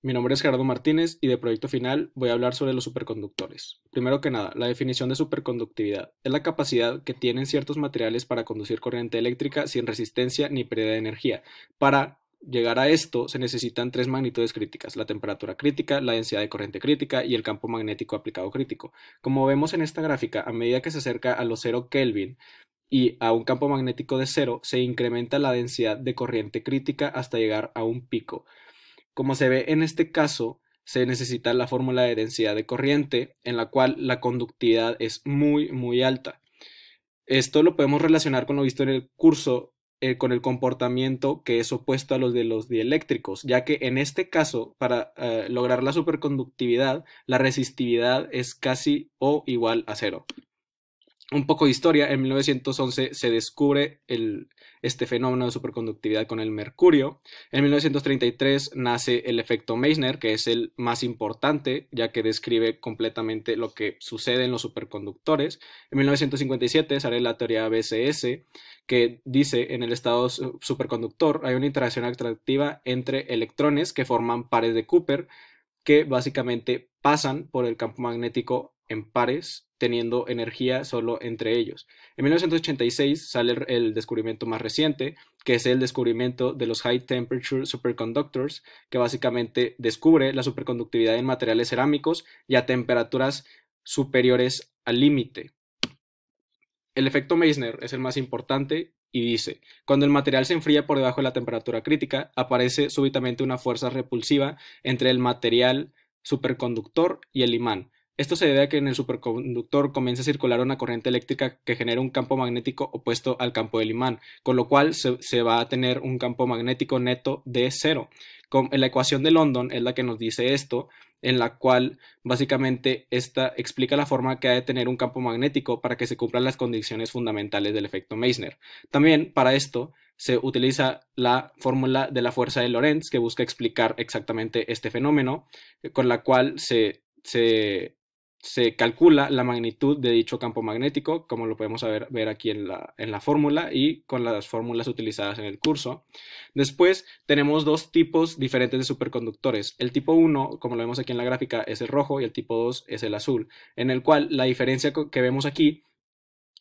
Mi nombre es Gerardo Martínez y de Proyecto Final voy a hablar sobre los superconductores. Primero que nada, la definición de superconductividad es la capacidad que tienen ciertos materiales para conducir corriente eléctrica sin resistencia ni pérdida de energía. Para llegar a esto se necesitan tres magnitudes críticas: la temperatura crítica, la densidad de corriente crítica y el campo magnético aplicado crítico. Como vemos en esta gráfica, a medida que se acerca a los 0 Kelvin y a un campo magnético de cero, se incrementa la densidad de corriente crítica hasta llegar a un pico. Como se ve en este caso, se necesita la fórmula de densidad de corriente, en la cual la conductividad es muy alta. Esto lo podemos relacionar con lo visto en el curso, con el comportamiento que es opuesto a los de los dieléctricos, ya que en este caso, para lograr la superconductividad, la resistividad es casi o igual a cero. Un poco de historia: en 1911 se descubre este fenómeno de superconductividad con el mercurio. En 1933 nace el efecto Meissner, que es el más importante, ya que describe completamente lo que sucede en los superconductores. En 1957 sale la teoría BCS, que dice: en el estado superconductor hay una interacción atractiva entre electrones que forman pares de Cooper, que básicamente pasan por el campo magnético en pares, teniendo energía solo entre ellos. En 1986 sale el descubrimiento más reciente, que es el descubrimiento de los High Temperature Superconductors, que básicamente descubre la superconductividad en materiales cerámicos y a temperaturas superiores al límite. El efecto Meissner es el más importante y dice: cuando el material se enfría por debajo de la temperatura crítica, aparece súbitamente una fuerza repulsiva entre el material superconductor y el imán. Esto se debe a que en el superconductor comienza a circular una corriente eléctrica que genera un campo magnético opuesto al campo del imán, con lo cual se va a tener un campo magnético neto de cero. La ecuación de London es la que nos dice esto, en la cual básicamente esta explica la forma que ha de tener un campo magnético para que se cumplan las condiciones fundamentales del efecto Meissner. También para esto se utiliza la fórmula de la fuerza de Lorentz, que busca explicar exactamente este fenómeno, con la cual se calcula la magnitud de dicho campo magnético, como lo podemos ver aquí en la fórmula y con las fórmulas utilizadas en el curso. Después tenemos dos tipos diferentes de superconductores. El tipo 1, como lo vemos aquí en la gráfica, es el rojo, y el tipo 2 es el azul, en el cual la diferencia que vemos aquí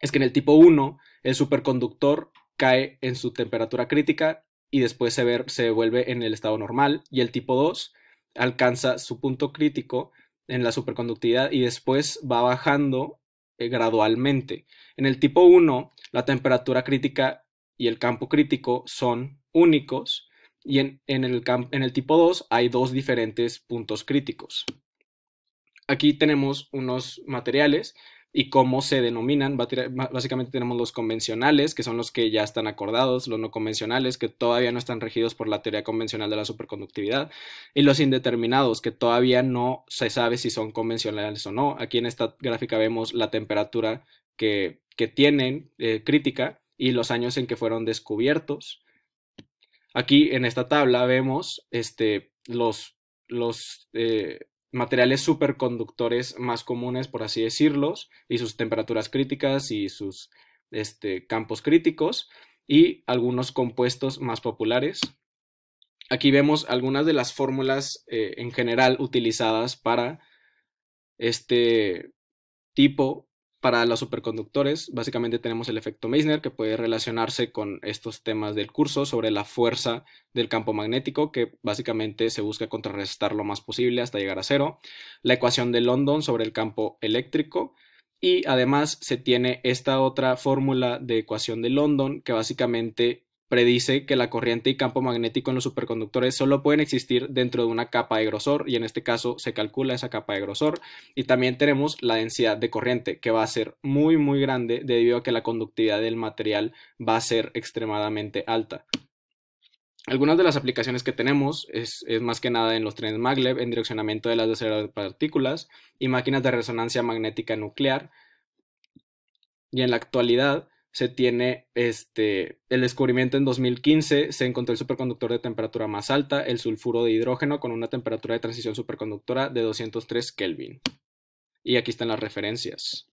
es que en el tipo 1 el superconductor cae en su temperatura crítica y después se vuelve en el estado normal, y el tipo 2 alcanza su punto crítico en la superconductividad y después va bajando gradualmente. En el tipo 1 la temperatura crítica y el campo crítico son únicos, y en el tipo 2 hay dos diferentes puntos críticos. Aquí tenemos unos materiales y cómo se denominan. Básicamente tenemos los convencionales, que son los que ya están acordados; los no convencionales, que todavía no están regidos por la teoría convencional de la superconductividad; y los indeterminados, que todavía no se sabe si son convencionales o no. Aquí en esta gráfica vemos la temperatura que tienen crítica y los años en que fueron descubiertos. Aquí en esta tabla vemos los materiales superconductores más comunes, por así decirlos, y sus temperaturas críticas y sus campos críticos, y algunos compuestos más populares. Aquí vemos algunas de las fórmulas en general utilizadas para este tipo, para los superconductores. Básicamente tenemos el efecto Meissner, que puede relacionarse con estos temas del curso sobre la fuerza del campo magnético, que básicamente se busca contrarrestar lo más posible hasta llegar a cero; la ecuación de London sobre el campo eléctrico; y además se tiene esta otra fórmula de ecuación de London, que básicamente predice que la corriente y campo magnético en los superconductores solo pueden existir dentro de una capa de grosor, y en este caso se calcula esa capa de grosor. Y también tenemos la densidad de corriente, que va a ser muy grande debido a que la conductividad del material va a ser extremadamente alta. Algunas de las aplicaciones que tenemos es más que nada en los trenes maglev, en direccionamiento de las de partículas y máquinas de resonancia magnética nuclear. Y en la actualidad se tiene el descubrimiento: en 2015 se encontró el superconductor de temperatura más alta, el sulfuro de hidrógeno, con una temperatura de transición superconductora de 203 Kelvin. Y aquí están las referencias.